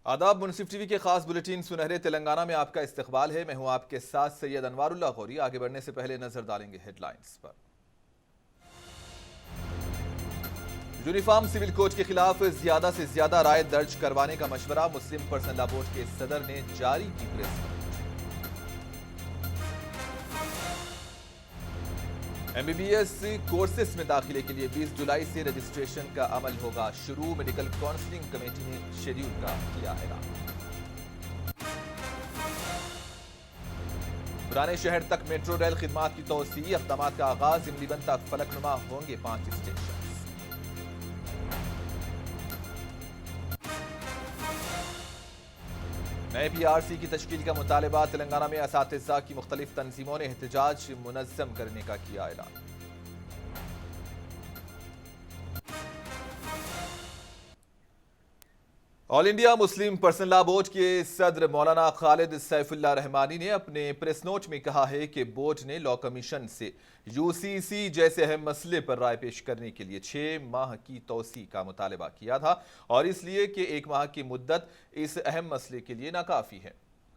आदाब। मुनसिफ टीवी के खास बुलेटिन सुनहरे तेलंगाना में आपका इस्तकबाल है। मैं हूं आपके साथ सैयद अनवारुल्लाह गौरी। आगे बढ़ने से पहले नजर डालेंगे हेडलाइंस पर। यूनिफॉर्म सिविल कोड के खिलाफ ज्यादा से ज्यादा राय दर्ज करवाने का मशवरा मुस्लिम पर्सनल लॉ बोर्ड के सदर ने जारी की प्रेस नोट। MBBS कोर्सेस में दाखिले के लिए 20 जुलाई से रजिस्ट्रेशन का अमल होगा शुरू। मेडिकल काउंसलिंग कमेटी ने शेड्यूल का किया ऐलान। पुराने शहर तक मेट्रो रेल खिदमात की तोसी, इक़दामात का आगाज। इमलीबंद तक फलकनुमा होंगे 5 स्टेशन। नए PRC की तश्कील का मुतालबा। तेलंगाना में असातिज़ा की मुख्तलिफ तंजीमों ने एहतजाज मुनज़्ज़म करने का किया ऐलान। All India Muslim personal law board के सदर मौलाना खालिद सैफुल्लाह रहमानी ने अपने प्रेस नोट में कहा है कि बोर्ड ने लॉ कमीशन से UCC जैसे अहम मसले पर राय पेश करने के लिए 6 माह की तौसी का मुतालबा किया था और इसलिए कि 1 माह की मुद्दत इस अहम मसले के लिए नाकाफी है,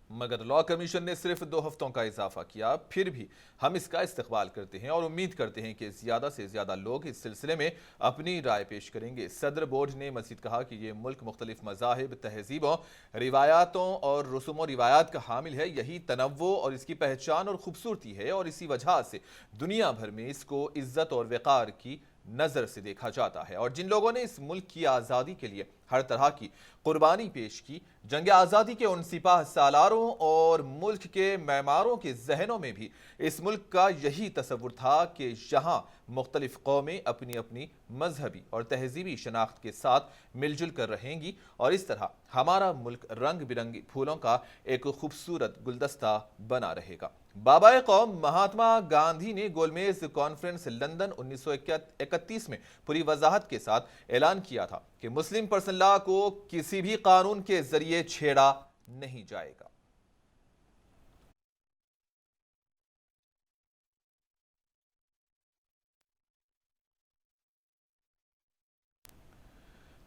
मगर लॉ कमीशन ने सिर्फ 2 हफ्तों का इजाफा किया। फिर भी हम इसका इस्तकबाल करते हैं और उम्मीद करते हैं कि ज्यादा से ज्यादा लोग इस सिलसिले में अपनी राय पेश करेंगे। सदर बोर्ड ने मजीद कहा कि ये मुल्क मुख्तलिफ मज़ाहिब, तहजीबों, रिवायातों और रसूम और रिवायात का हामिल है। यही तनव्वो और इसकी पहचान और खूबसूरती है और इसी वजह से दुनिया भर में इसको इज्जत और वक़ार की नजर से देखा जाता है। और जिन लोगों ने इस मुल्क की आज़ादी के लिए हर तरह की कुर्बानी पेश की, जंग आज़ादी के उन सिपाह सालारों और मुल्क के मैमारों के जहनों में भी इस मुल्क का यही तसव्वुर था कि यहाँ मुख्तलिफ कौमें अपनी अपनी मजहबी और तहजीबी शनाख्त के साथ मिलजुल कर रहेंगी और इस तरह हमारा मुल्क रंग बिरंगी फूलों का एक खूबसूरत गुलदस्ता बना रहेगा। बाबाए कौम महात्मा गांधी ने गोलमेज कॉन्फ्रेंस लंदन 1931 में पूरी वजाहत के साथ ऐलान किया था कि मुस्लिम पर्सनल लॉ को किसी भी कानून के जरिए छेड़ा नहीं जाएगा।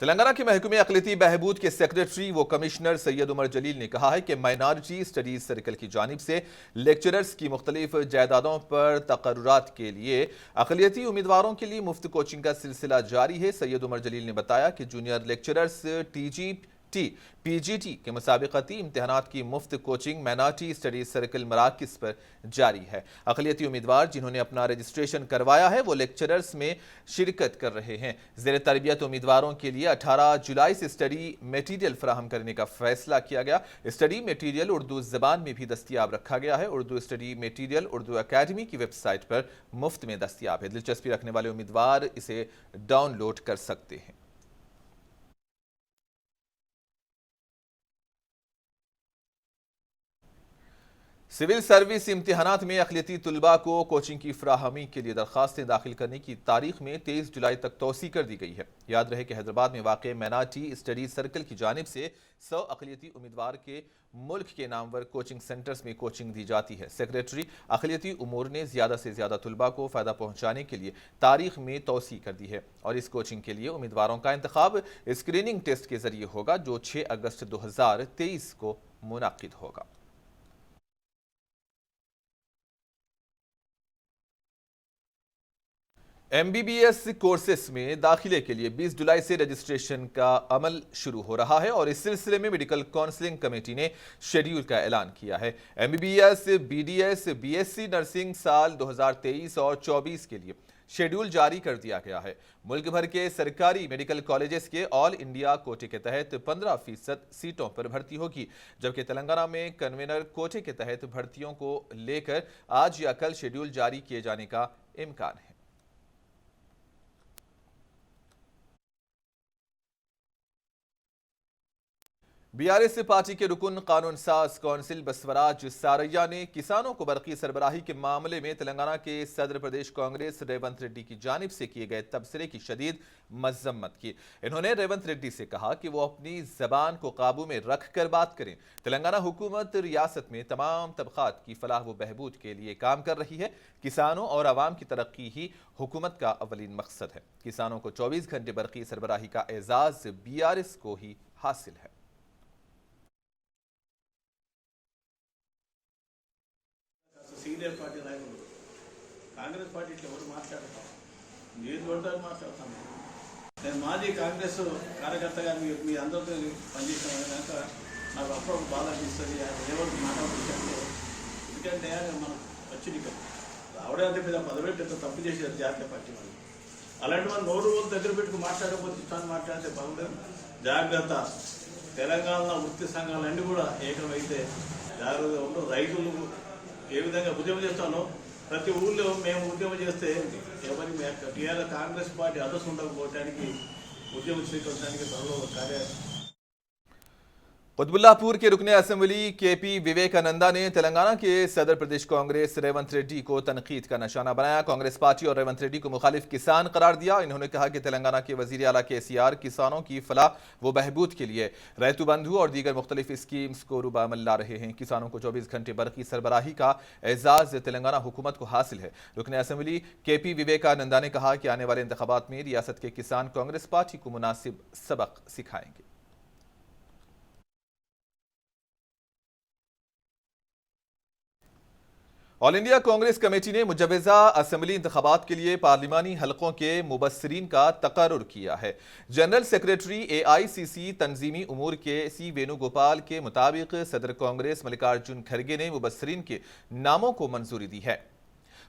तेलंगाना के महकमे अक़लियती बहबूद के सेक्रेटरी व कमिश्नर सैयद उमर जलील ने कहा है कि माइनॉरिटी स्टडीज सर्कल की जानिब से लेक्चरर्स की मुख्तलिफ जायदादों पर तकर्रुरात के लिए अक़लियती उम्मीदवारों के लिए मुफ्त कोचिंग का सिलसिला जारी है। सैयद उमर जलील ने बताया कि जूनियर लेक्चरर्स TGT PGT के मुसाबिकती इम्तहानात की मुफ्त कोचिंग माइनॉरिटी स्टडीज सर्कल मराकिस पर जारी है। अक़लियती उम्मीदवार जिन्होंने अपना रजिस्ट्रेशन करवाया है वो लेक्चरर्स में शिरकत कर रहे हैं। ज़ेर तरबियत उम्मीदवारों के लिए 18 जुलाई से स्टडी मटीरियल फराहम करने का फैसला किया गया। स्टडी मटीरियल उर्दू ज़बान में भी दस्तियाब रखा गया है। Urdu study material Urdu academy की वेबसाइट पर मुफ्त में दस्तियाब है। दिलचस्पी रखने वाले उम्मीदवार इसे डाउनलोड कर सकते हैं। सिविल सर्विस इम्तिहानात में अक़लियती तुलबा को कोचिंग की फराहमी के लिए दरखास्तें दाखिल करने की तारीख में 23 जुलाई तक तोसी कर दी गई है। याद रहे कि हैदराबाद में वाक़ माइनॉरिटी स्टडीज सर्कल की जानिब से 100 अक़लियती उम्मीदवार के मुल्क के नामवर कोचिंग सेंटर्स में कोचिंग दी जाती है। सेक्रेटरी अक़लियती उमूर ने ज़्यादा से ज़्यादा तुलबा को फ़ायदा पहुँचाने के लिए तारीख में तोसी कर दी है और इस कोचिंग के लिए उम्मीदवारों का इंतखाब स्क्रीनिंग टेस्ट के ज़रिए होगा जो 6 अगस्त 2023 को मुनाकिद होगा। MBBS कोर्सेस में दाखिले के लिए 20 जुलाई से रजिस्ट्रेशन का अमल शुरू हो रहा है और इस सिलसिले में मेडिकल काउंसलिंग कमेटी ने शेड्यूल का ऐलान किया है। MBBS BDS BSc नर्सिंग साल 2023 और 24 के लिए शेड्यूल जारी कर दिया गया है। मुल्क भर के सरकारी मेडिकल कॉलेजेस के ऑल इंडिया कोटे के तहत 15% सीटों पर भर्ती होगी, जबकि तेलंगाना में कन्वेनर कोटे के तहत भर्तियों को लेकर आज या कल शेड्यूल जारी किए जाने का इम्कान है। BRS पार्टी के रुकन कानून साज कौंसिल बसवराज सारैया ने किसानों को बरकी सरबराही के मामले में तेलंगाना के सदर प्रदेश कांग्रेस रेवंत रेड्डी की जानिब से किए गए तबसरे की शदीद मजम्मत की। इन्होंने रेवंत रेड्डी से कहा कि वो अपनी जबान को काबू में रख कर बात करें। तेलंगाना हुकूमत रियासत में तमाम तबकात की फलाह व बहबूद के लिए काम कर रही है। किसानों और आवाम की तरक्की ही हुकूमत का अवलीन मकसद है। किसानों को 24 घंटे बरकी सरबराही का एजाज BRS को ही हासिल है। సీనియర్ పార్టీ నాయకులు కాంగ్రెస్ పార్టీ ఇట్లా ఎవరు మాట్లాడతాం, మీరు కొడతారు మాట్లాడతాం. నేను మాజీ కాంగ్రెస్ కార్యకర్తగా మీ అందరితో పనిచేసిన కనుక నాకు అప్పుడు బాధ అనిపిస్తుంది. ఎవరికి మాట్లాడుతుంటే ఎందుకంటే మనం వచ్చింది రావడం అంటే పెద్ద పదవి పెద్ద తప్పు చేసేది జాతీయ పార్టీ వాళ్ళు. అలాంటి వాళ్ళు నోరు రోజులు దగ్గర పెట్టుకుని మాట్లాడకపోతే ఇస్తాను మాట్లాడితే పర్వాలేదు. జాగ్రత్త. తెలంగాణ వృత్తి సంఘాలన్నీ కూడా ఏకమైతే జాగ్రత్తగా ఉంటూ రైతులు ఏ విధంగా ఉద్యమం చేస్తానో ప్రతి ఊళ్ళో మేము ఉద్యమం చేస్తే ఎవరి టీఆర్ఎస్ కాంగ్రెస్ పార్టీ అదర్స్ ఉండకపోవడానికి ఉద్యమం స్వీకరించడానికి త్వరలో కార్య कुतुबुल्लाहपुर के रुकने असेंबली केपी विवेकानंदा ने तेलंगाना के सदर प्रदेश कांग्रेस रेवंत रेड्डी को तनकीद का निशाना बनाया। कांग्रेस पार्टी और रेवंत रेड्डी को मुखालिफ किसान करार दिया। इन्होंने कहा कि तेलंगाना के वजीर आला केसीआर किसानों की फलाह व बहबूद के लिए रैतु बंधु और दीगर मुख्तलिफ स्कीम्स को रूबामल ला रहे हैं। किसानों को 24 घंटे बरकी सरबराही का एजाज तेलंगाना हुकूमत को हासिल है। रुकने असेंबली केपी विवेकानंदा ने कहा कि आने वाले इंतखाबात में रियासत के किसान कांग्रेस पार्टी को मुनासिब सबक सिखाएंगे। ऑल इंडिया कांग्रेस कमेटी ने मुजवजा असेंबली इंतखाबात के लिए पार्लिमानी हलकों के मुबस्सिरीन का तकर्रुर किया है। जनरल सेक्रेटरी AICC तंजीमी उमूर के सी वेणुगोपाल के मुताबिक सदर कांग्रेस मल्लिकार्जुन खड़गे ने मुबस्सिरीन के नामों को मंजूरी दी है।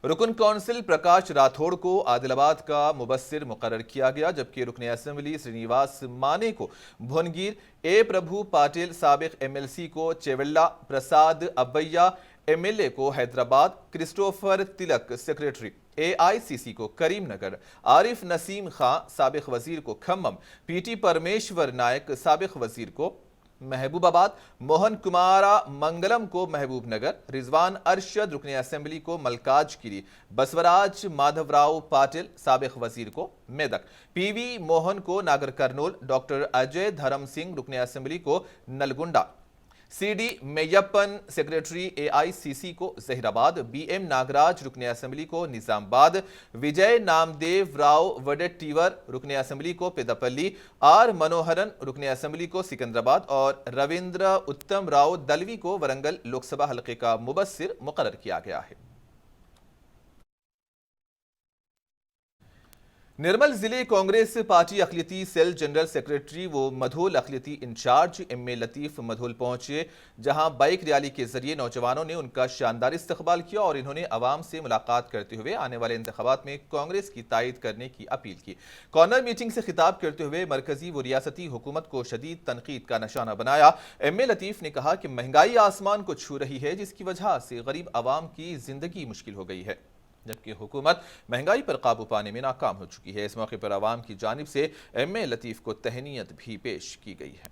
रुकन कौंसिल प्रकाश राठौड़ को आदिलाबाद का मुबस्सिर मुकर्रर किया गया, जबकि रुकन असेंबली श्रीनिवास माने को भुवनगिर, ए प्रभु पाटिल साबिक MLC को चेवल्ला, प्रसाद अब्बैया MLA को हैदराबाद, क्रिस्टोफर तिलक सेक्रेटरी AICC को करीमनगर, आरिफ नसीम खां साबिक वजीर को खम्मम, PT परमेश्वर नायक साबिक वजीर को महबूबाबाद, मोहन कुमारा मंगलम को महबूबनगर, रिजवान अरशद रुकने असेंबली को मलकाजगिरी, बसवराज माधवराव पाटिल साबिक वजीर को मेदक, PV मोहन को नागर कर्नूल, डॉक्टर अजय धर्म सिंह रुकने असेंबली को Nalgonda, CD Meiyappan secretary AICC को जहीराबाद, BM नागराज रुकने असेंबली को निजामाबाद, विजय नामदेव राव वडेट्टीवर रुकने असेंबली को पेदापल्ली, R मनोहरन रुकने असेंबली को सिकंदराबाद और रविंद्र उत्तम राव दलवी को वरंगल लोकसभा हलके का मुबस्सिर मुकर्रर किया गया है। निर्मल जिले कांग्रेस पार्टी अखिलती सेल जनरल सेक्रेटरी व मधोल अखिलती इंचार्ज MA लतीफ मधोल पहुंचे, जहां बाइक रैली के जरिए नौजवानों ने उनका शानदार इस्तकबाल किया और इन्होंने अवाम से मुलाकात करते हुए आने वाले इंतखाबात में कांग्रेस की तायद करने की अपील की। कॉर्नर मीटिंग से खिताब करते हुए मरकजी व रियासती हुकूमत को शदीद तनकीद का निशाना बनाया। MA लतीफ ने कहा कि महंगाई आसमान को छू रही है, जिसकी वजह से गरीब आवाम की जिंदगी मुश्किल हो गई है, जबकि हुकूमत महंगाई पर काबू पाने में नाकाम हो चुकी है। इस मौके पर आवाम की जानिब से MA लतीफ को तहनीयत भी पेश की गई है।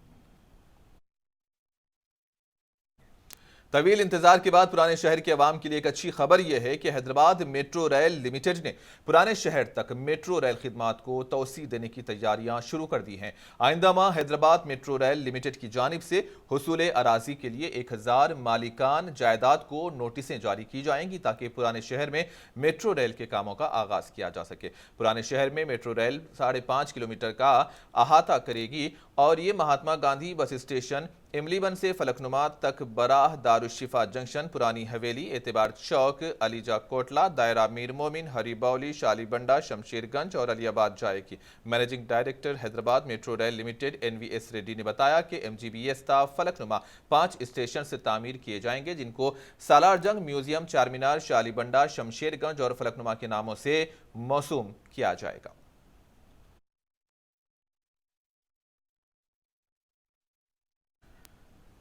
तवील इंतजार के बाद पुराने शहर के अवाम के लिए एक अच्छी खबर यह है कि हैदराबाद मेट्रो रेल लिमिटेड ने पुराने शहर तक मेट्रो रेल खिदमात को तोसी देने की तैयारियां शुरू कर दी हैं। आइंदा माह हैदराबाद मेट्रो रेल लिमिटेड की जानिब से हुसूल अराजी के लिए 1000 मालिकान जायदाद को नोटिसें जारी की जाएंगी, ताकि पुराने शहर में मेट्रो रेल के कामों का आगाज किया जा सके। पुराने शहर में मेट्रो रेल 5.5 किलोमीटर का अहाता करेगी और ये महात्मा गांधी बस स्टेशन, इमलीबन से फलकनुमा तक बराह, दारुशिफा जंक्शन, पुरानी हवेली, एतबार चौक, अलीजा कोटला, दायरा मीर मोमिन, हरीबौली, शालीबंडा, शमशेरगंज और अलियाबाद जाएगी। Managing director Hyderabad metro rail limited NVS Reddy ने बताया कि MGBS ता फलकनुमा 5 स्टेशन से तामीर किए जाएंगे, जिनको सालारजंग म्यूजियम, चारमीनार, शालीबंडा, शमशेरगंज और फलकनुमा के नामों से मौसूम किया जाएगा।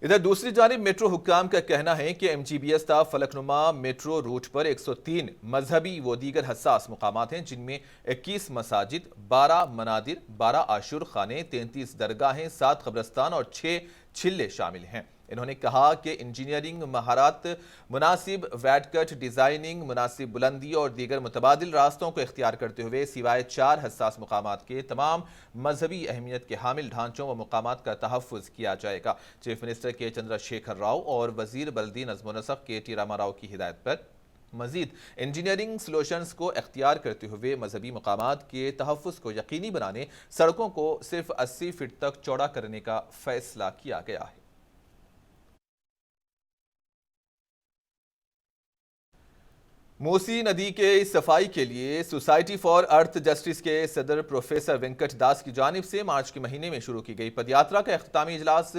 इधर दूसरी जानिब मेट्रो हुक्काम का कहना है कि MGBS ता फलकनुमा मेट्रो रूट पर 103 मजहबी व दीगर हसास मुकामात हैं, जिनमें 21 मसाजिद, 12 मनादिर, 12 आशुर खाने, 33 दरगाहें, 7 कब्रस्तान और 6 छिल्ले शामिल हैं। इन्होंने कहा कि इंजीनियरिंग महारत, मुनासिब वैटकट डिज़ाइनिंग, मुनासिब बुलंदी और दीगर मुतबादिल रास्तों को इख्तियार करते हुए सिवाय 4 हसास मुकामात के तमाम मजहबी अहमियत के हामिल ढांचों व मुकामात का तहफ़्फ़ुज़ किया जाएगा। चीफ मिनिस्टर के चंद्रशेखर राव और वज़ीर बल्दी नज़्म व नस्क़ KT रामाराव की हिदायत पर मजीद इंजीनियरिंग सोल्यूशंस को इख्तियार करते हुए मजहबी मुकामात के तहफ़्फ़ुज़ को यकीनी बनाने सड़कों को सिर्फ 80 फीट तक चौड़ा करने का फैसला किया गया है। मूसी नदी के सफाई के लिए सोसाइटी फॉर अर्थ जस्टिस के सदर प्रोफेसर वेंकट दास की जानिब से मार्च के महीने में शुरू की गई पदयात्रा का इख्तितामी इजलास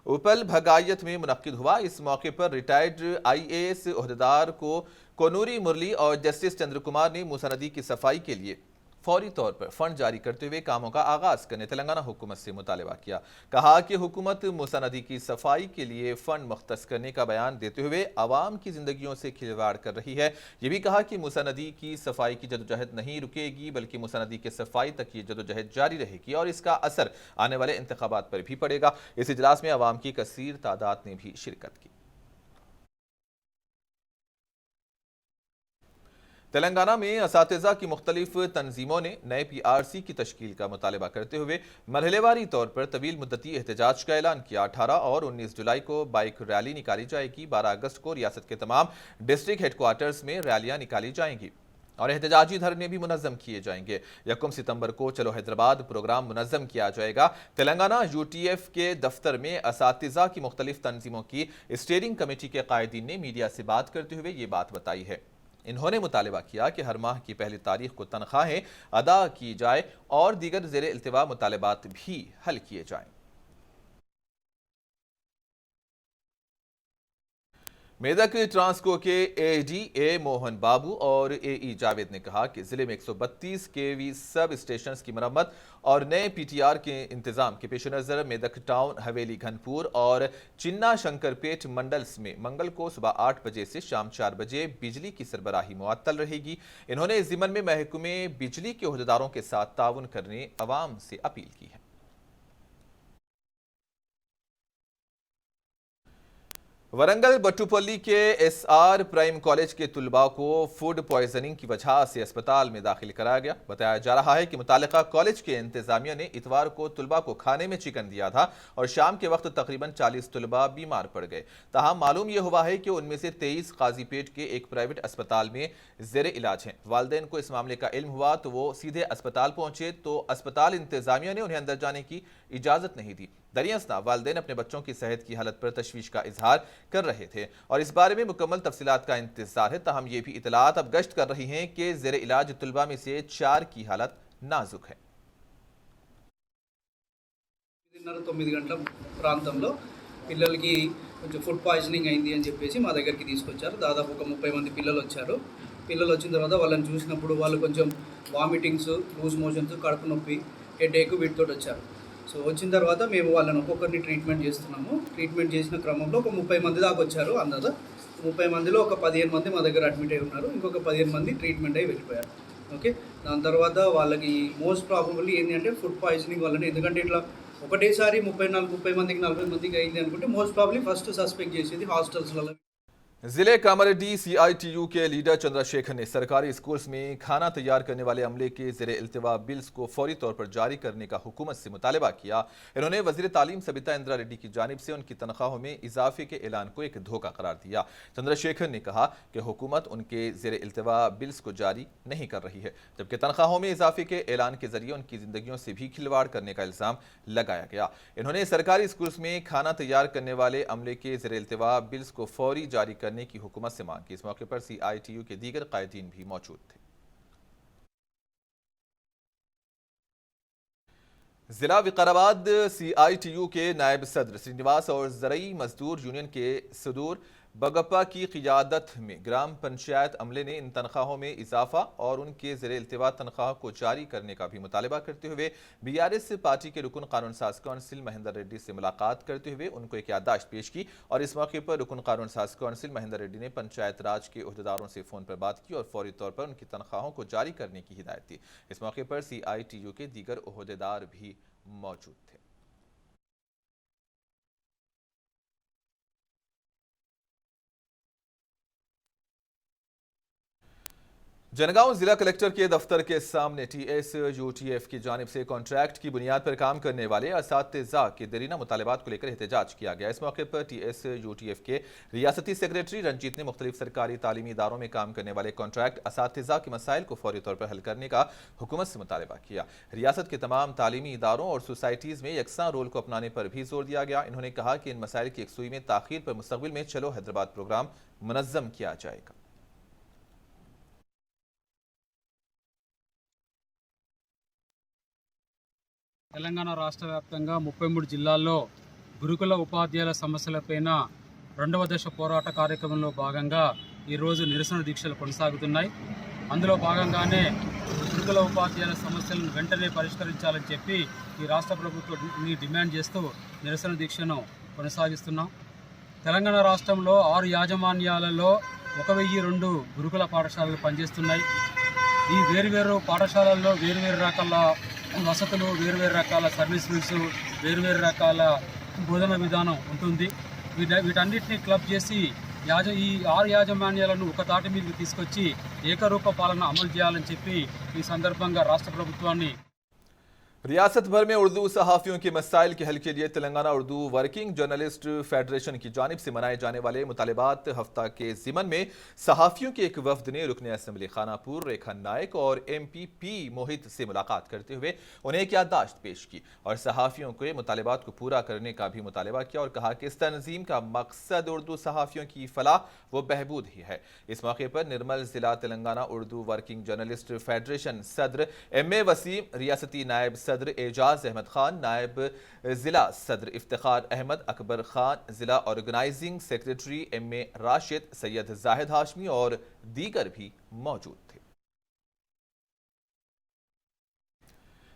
उपल भगायत में मुनक्किद हुआ। इस मौके पर रिटायर्ड IAS ओहदेदार को कोनूरी मुरली और जस्टिस चंद्र कुमार ने मूसा नदी की सफाई के लिए फौरी तौर पर फंड जारी करते हुए कामों का आगाज करने तेलंगाना हुकूमत से मुतालबा किया। कहा कि हुकूमत मूसा नदी की सफाई के लिए फंड मुख्तस करने का बयान देते हुए आवाम की जिंदगियों से खिलवाड़ कर रही है। ये भी कहा कि मूसा नदी की सफाई की जदोजहद नहीं रुकेगी, बल्कि मूसा नदी की सफाई तक ये जदोजहद जारी रहेगी और इसका असर आने वाले इंतखाबात पर भी पड़ेगा। इस इजलास में आवाम की कसीर तादाद ने भी शिरकत की। तेलंगाना में असातिज़ा की मुख्तलिफ तंजीमों ने नए PRC की तश्कील का मुतालबा करते हुए मरहलेवारी तौर पर तवील मुद्दती एहतजाज का ऐलान किया। 18 और 19 जुलाई को बाइक रैली निकाली जाएगी। 12 अगस्त को रियासत के तमाम डिस्ट्रिक्ट हेडक्वार्टर्स में रैलियां निकाली जाएंगी और एहतजाजी धरने भी मुनज़्ज़म किए जाएंगे। 1 सितंबर को चलो हैदराबाद प्रोग्राम मुनज़्ज़म किया जाएगा। तेलंगाना UTF के दफ्तर में असातिज़ा की मुख्तलिफ तंजीमों की स्टीयरिंग कमेटी के कायदीन ने मीडिया से बात करते हुए ये बात बताई है। इन्होंने मुतालबा किया कि हर माह की पहली तारीख को तनख्वाहें अदा की जाए और दीगर ज़ेरे इल्तिवा मुतालबात भी हल किए जाएं। मेदक ट्रांसको के AD A मोहन बाबू और AE जावेद ने कहा कि जिले में 132 kV सब स्टेशन की मरम्मत और नए PTR के इंतजाम के पेश नज़र मेदक टाउन, हवेली, घनपुर और चिन्ना शंकरपेट मंडल्स में मंगल को सुबह 8 बजे से शाम 4 बजे बिजली की सरबराही मुअत्तल रहेगी। इन्होंने इस ज़िम्मन में महकमे बिजली के ओहदेदारों के साथ ताउन करने अवाम से अपील की है। वरंगल बट्टुपल्ली के SR प्राइम कॉलेज के तुलबा को फूड पॉइजनिंग की वजह से अस्पताल में दाखिल कराया गया। बताया जा रहा है कि मुतालिका कॉलेज के इंतजामिया ने इतवार को तुलबा को खाने में चिकन दिया था और शाम के वक्त तकरीबन 40 तुलबा बीमार पड़ गए। ताहम मालूम यह हुआ है कि उनमें से 23 काजीपेट के एक प्राइवेट अस्पताल में जेर इलाज हैं। वालिदैन को इस मामले का इल्म हुआ तो वो सीधे अस्पताल पहुंचे तो अस्पताल इंतजामिया ने उन्हें अंदर जाने की इजाजत नहीं दी। दरियासना वालिदैन अपने बच्चों की सेहत की हालत पर तशवीश का इजहार कर रहे थे और इस बारे में मुकम्मल तफसीलात का इंतजार है। ताहम ये भी इतलात अब गश्त कर रही हैं कि जेर इलाज तुलबा में से 4 की हालत नाजुक है। 9 గంటల ప్రాంతంలో పిల్లలకి కొంచెం ఫుడ్ పాయిజనింగ్ అయింది అని చెప్పేసి మా దగ్గరికి తీసుకొచ్చారు. దాదాపు ఒక 30 మంది పిల్లలు వచ్చారు. పిల్లలు వచ్చిన తర్వాత వాళ్ళని చూసినప్పుడు వాళ్ళు కొంచెం వామిటింగ్స్, లూజ్ మోషన్స్, కడుపు నొప్పి, హెడేక్ వీటితో వచ్చారు. సో వచ్చిన తర్వాత మేము వాళ్ళని ఒక్కొక్కరిని ట్రీట్మెంట్ చేస్తున్నాము. ట్రీట్మెంట్ చేసిన క్రమంలో ఒక 30 మంది దాకా వచ్చారు. అందరూ 30 మందిలో ఒక 15 మంది మా దగ్గర అడ్మిట్ అయి ఉన్నారు. ఇంకొక 15 మంది ట్రీట్మెంట్ అయి వెళ్ళిపోయారు. ఓకే, దాని తర్వాత వాళ్ళకి మోస్ట్ ప్రాబబుల్లీ ఏంటి అంటే ఫుడ్ పాయిజనింగ్ వల్లనే. ఎందుకంటే ఇట్లా ఒకటేసారి 30 మందికి 40 మందికి అయింది అనుకుంటే మోస్ట్ ప్రాబబ్లీ ఫస్ట్ సస్పెక్ట్ చేసేది హాస్టల్స్లలో। जिले कामारेड्डी CITU के लीडर चंद्रशेखर ने सरकारी स्कूल्स में खाना तैयार करने वाले अमले के ज़ेरे इल्तिवा बिल्स को फौरी तौर पर जारी करने का हुकूमत से मुतालबा किया। इन्होंने वज़ीर तालीम सबिता इंदिरा रेड्डी की जानिब से उनकी तनख्वाहों में इजाफे के ऐलान को एक धोखा करार दिया। चंद्रशेखर ने कहा कि हुकूमत उनके ज़ेरे इल्तिवा बिल्स को जारी नहीं कर रही है, जबकि तनख्वाहों में इजाफे के ऐलान के जरिए उनकी जिंदगियों से भी खिलवाड़ करने का इल्ज़ाम लगाया गया। इन्होंने सरकारी स्कूल्स में खाना तैयार करने वाले अमले के ज़ेरे इल्तिवा बिल्स को फौरी जारी करने की हुकूमत से मांग की। इस मौके पर CITU के दीगर कायदीन भी मौजूद थे। जिला विकाराबाद CITU के नायब सदर श्रीनिवास और ज़रई मजदूर यूनियन के सदूर बगप्पा की क़ियादत में ग्राम पंचायत अमले ने इन तनख्वाहों में इजाफा और उनके ज़ेरे इल्तिवा तनख्वाह को जारी करने का भी मुतालबा करते हुए BRS पार्टी के रुकन कानून साज कौंसिल महेंद्र रेड्डी से मुलाकात करते हुए उनको एक याददाश्त पेश की और इस मौके पर रुकन कानून साज कौंसिल महेंद्र रेड्डी ने पंचायत राज के ओहदेदारों से फ़ोन पर बात की और फौरी तौर पर उनकी तनख्वाहों को जारी करने की हिदायत दी। इस मौके पर CITU के दीगर ओहदेदार भी मौजूद थे। जनगांव जिला कलेक्टर के दफ्तर के सामने TSUTF की जानिब से कॉन्ट्रैक्ट की बुनियाद पर काम करने वाले असातिज़ा के दरीना मुतालबात को लेकर एहतजाज किया गया। इस मौके पर TSUTF के रियासती सेक्रेटरी रंजीत ने मुख्तलिफ सरकारी तालीमी इदारों में काम करने वाले कॉन्ट्रैक्ट असातिज़ा के मसाइल को फौरी तौर पर हल करने का हुकूमत से मुतालबा किया। रियासत के तमाम तालीमी इदारों और सोसाइटीज़ में यकसा रोल को अपनाने पर भी जोर दिया गया। इन्होंने कहा कि इन मसाइल की यकसुई में ताख़ीर पर मुस्तक़बिल में चलो हैदराबाद प्रोग्राम मुनज़्ज़म किया जाएगा। తెలంగాణ రాష్ట్ర వ్యాప్తంగా 33 జిల్లాల్లో గురుకుల ఉపాధ్యాయుల సమస్యలపైన రెండవ దశ పోరాట కార్యక్రమంలో భాగంగా ఈరోజు నిరసన దీక్షలు కొనసాగుతున్నాయి. అందులో భాగంగానే గురుకుల ఉపాధ్యాయుల సమస్యలను వెంటనే పరిష్కరించాలని చెప్పి ఈ రాష్ట్ర ప్రభుత్వాన్ని డిమాండ్ చేస్తూ నిరసన దీక్షను కొనసాగిస్తున్నాం. తెలంగాణ రాష్ట్రంలో 6 యాజమాన్యాలలో 1002 గురుకుల పాఠశాలలు పనిచేస్తున్నాయి. ఈ వేరువేరు పాఠశాలల్లో వేరువేరు రకాల వసతులు, వేరువేరు రకాల సర్వీస్ రూల్స్, వేరువేరు రకాల బోధన విధానం ఉంటుంది. వీటన్నిటిని క్లబ్ చేసి ఈ 6 యాజమాన్యాలను ఒక తాటి మీదకి తీసుకొచ్చి ఏకరూప పాలన అమలు చేయాలని చెప్పి ఈ సందర్భంగా రాష్ట్ర ప్రభుత్వాన్ని रियासत भर में उर्दू सहाफ़ियों के मसाइल के हल के लिए Telangana Urdu working journalist federation की जानिब से मनाए जाने वाले मुतालिबात हफ्ता के ज़िमन में सहाफ़ियों के एक वफ्द ने रुकन असम्बली खानापुर रेखा नायक और MPP मोहित से मुलाकात करते हुए उन्हें एक याददाश्त पेश की और सहाफ़ियों के मुतालिबात को पूरा करने का भी मुतालबा किया और कहा कि इस तंजीम का मकसद उर्दू सहाफ़ियों की फलाह व बहबूद ही है। इस मौके पर निर्मल ज़िला Telangana Urdu working journalist federation सदर MA वसीम, रियासती नायब सदर एजाज अहमद खान, नायब जिला सदर इफ्तिखार अहमद, अकबर खान, जिला organising secretary MA Rashid, Syed Zahid Hashmi और दीगर भी मौजूद थे।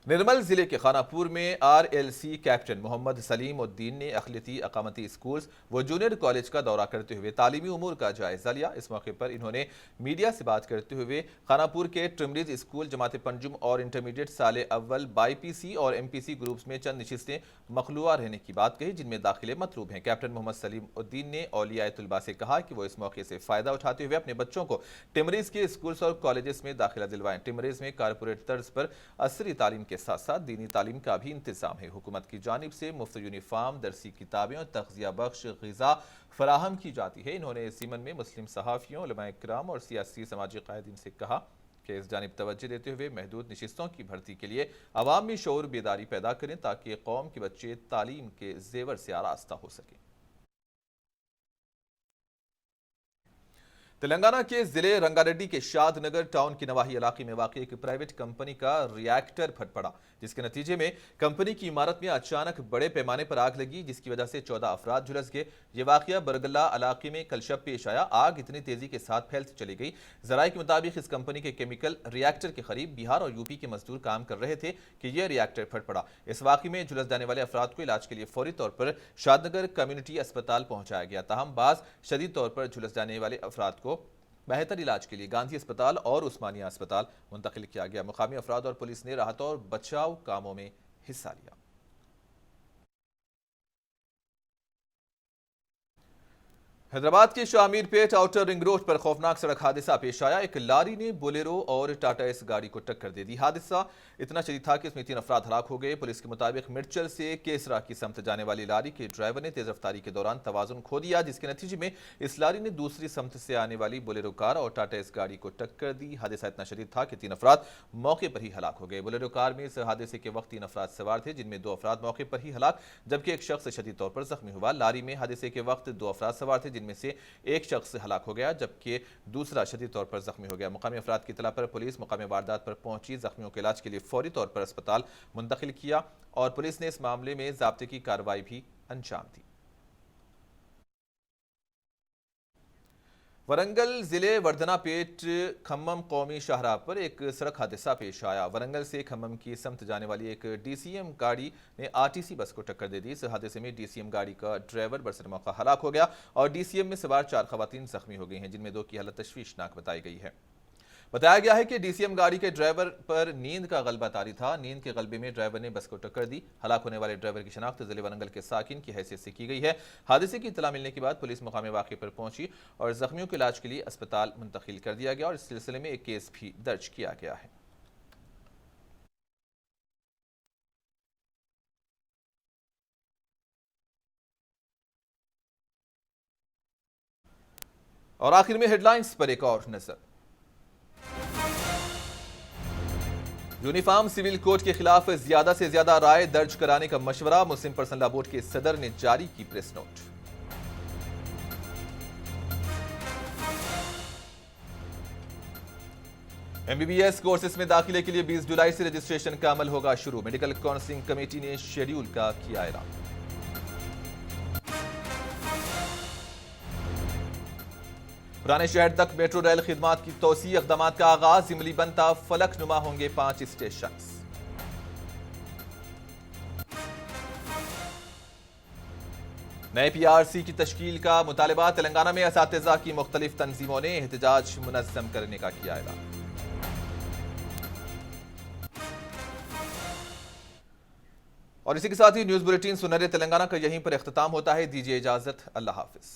निर्मल जिले के खानापुर में RLC कैप्टन मोहम्मद सलीम उद्दीन ने अखिलती अकामती स्कूल्स व जूनियर कॉलेज का दौरा करते हुए तालीमी उमूर का जायजा लिया। इस मौके पर इन्होंने मीडिया से बात करते हुए खानापुर के ट्रिमरीज स्कूल, जमात पंजुम और इंटरमीडिएट साले अव्वल BPC और MPC ग्रुप्स में चंद नशिस्तें मखलूआ रहने की बात कही जिनमें दाखिले मतलूब हैं। कैप्टन मोहम्मद सलीम उद्दीन ने औलियाए तुलबा से कहा कि वो इस मौके से फ़ायदा उठाते हुए अपने बच्चों को टिमरीज के स्कूल्स और कॉलेजेस में दाखिला दिलवाएं। टिमरीज में कारपोरेट तर्ज पर असरी तालीम के साथ साथ दीनी तालीम का भी इंतजाम है। हुकूमत की जानिब से मुफ्त यूनिफॉर्म, दरसी किताबें और तग़ज़िया बख्श ग़िज़ा फराहम की जाती है। इन्होंने इस ज़िमन में मुस्लिम सहाफ़ियों, उलमाए किराम और सियासी समाजी क़ायदीन से कहा कि इस जानिब तवज्जो देते हुए महदूद नशिस्तों की भर्ती के लिए अवाम में शऊर बेदारी पैदा करें ताकि कौम के बच्चे तालीम के जेवर से आरास्ता हो सकें। तेलंगाना के जिले रंगारेड्डी के शादनगर टाउन के नवाही इलाके में वाक़ एक प्राइवेट कंपनी का रिएक्टर फट पड़ा, जिसके नतीजे में कंपनी की इमारत में अचानक बड़े पैमाने पर आग लगी, जिसकी वजह से 14 अफराद झुलस गए। ये वाक़या बरगला इलाके में कल शब पेश आया। आग इतनी तेजी के साथ फैलती चली गई। ज़राए के मुताबिक इस कंपनी के केमिकल रिएक्टर के करीब बिहार और यूपी के मजदूर काम कर रहे थे कि यह रिएक्टर फट पड़ा। इस वाक़े में झुलस जाने वाले अफराद को इलाज के लिए फौरी तौर पर शादनगर कम्युनिटी अस्पताल पहुंचाया गया। ताहम बाज शदीद तौर पर झुलस जाने वाले अफराद को बेहतर इलाज के लिए गांधी अस्पताल और उस्मानिया अस्पताल मुंतकिल किया गया। मुकामी अफराद और पुलिस ने राहत और बचाव कामों में हिस्सा लिया। हैदराबाद के शामीरपेट आउटर रिंग रोड पर खौफनाक सड़क हादसा पेश आया। एक लारी ने बोलेरो और टाटा एस गाड़ी को टक्कर दे दी। हादसा इतना शदीद था कि इसमें 3 अफराद हलाक हो गए। पुलिस के मुताबिक मिर्चल से केसरा की समत जाने वाली लारी के ड्राइवर ने तेज रफ्तारी के दौरान तवाजुन खो दिया, जिसके नतीजे में इस लारी ने दूसरी समत से आने वाली बोलेरो कार और टाटा एस गाड़ी को टक्कर दी। हादसा इतना शदीद था कि 3 अफराद मौके पर ही हलाक हो गए। बोलेरो कार में इस हादसे के वक्त 3 अफराद सवार थे, जिनमें 2 अफराद मौके पर ही हलाक जबकि एक शख्स शदीद तौर पर जख्मी हुआ। लारी में हादसे के वक्त 2 अफराद सवार थे, जिनमें से एक शख्स हलाक हो गया जबकि दूसरा शदीद तौर पर जख्मी हो गया। मुकामी अफराद की इत्तला पर पुलिस मुकामी वारदात पर पहुंची, जख्मियों के इलाज के लिए फौरी तौर पर अस्पताल मुंतकिल किया और पुलिस ने इस मामले में ज़ाब्ते की कार्रवाई भी अंजाम दी। वरंगल जिले वर्धनापेट खम्मम कौमी शाहराह पर एक सड़क हादसा पेश आया। वरंगल से खम्मम की समत जाने वाली एक DCM गाड़ी ने RTC बस को टक्कर दे दी। इस हादसे में DCM गाड़ी का ड्राइवर बरसर मौका हलाक हो गया और DCM में सवार 4 खवातीन जख्मी हो गई हैं, जिनमें 2 की हालत तशवीशनाक बताई गई है। बताया गया है कि DCM गाड़ी के ड्राइवर पर नींद का गलबा तारी था। नींद के गलबे में ड्राइवर ने बस को टक्कर दी। हलाक होने वाले ड्राइवर की शनाख्त जिले वरंगल के साकिन की हैसियत से की गई है। हादसे की इत्तला मिलने के बाद पुलिस मुकामी वाक़े पर पहुंची और जख्मियों के इलाज के लिए अस्पताल मुंतकिल कर दिया गया और इस सिलसिले में एक केस भी दर्ज किया गया है। और आखिर में हेडलाइंस पर एक और नजर। यूनिफॉर्म सिविल कोड के खिलाफ ज्यादा से ज्यादा राय दर्ज कराने का मशवरा, मुस्लिम पर्सनल लॉ बोर्ड के सदर ने जारी की प्रेस नोट। MBBS कोर्सेज में दाखिले के लिए 20 जुलाई से रजिस्ट्रेशन का अमल होगा शुरू। मेडिकल काउंसलिंग कमेटी ने शेड्यूल का किया ऐलान। पुराने शहर तक मेट्रो रेल खिदमात की तोसी, इक़दामात का आगाज। इमली बनता फलकनुमा होंगे 5 स्टेशन। नए PRC की तश्कील का मुतालबा। तेलंगाना में असातिज़ा की मुख्तलिफ तंजीमों ने एहतजाज मुनज़्ज़म करने का किया ऐलान। और इसी के साथ ही न्यूज़ बुलेटिन सुनहरे तेलंगाना का यहीं पर इख्तिताम होता है। दीजिए इजाजत। अल्लाह हाफिज।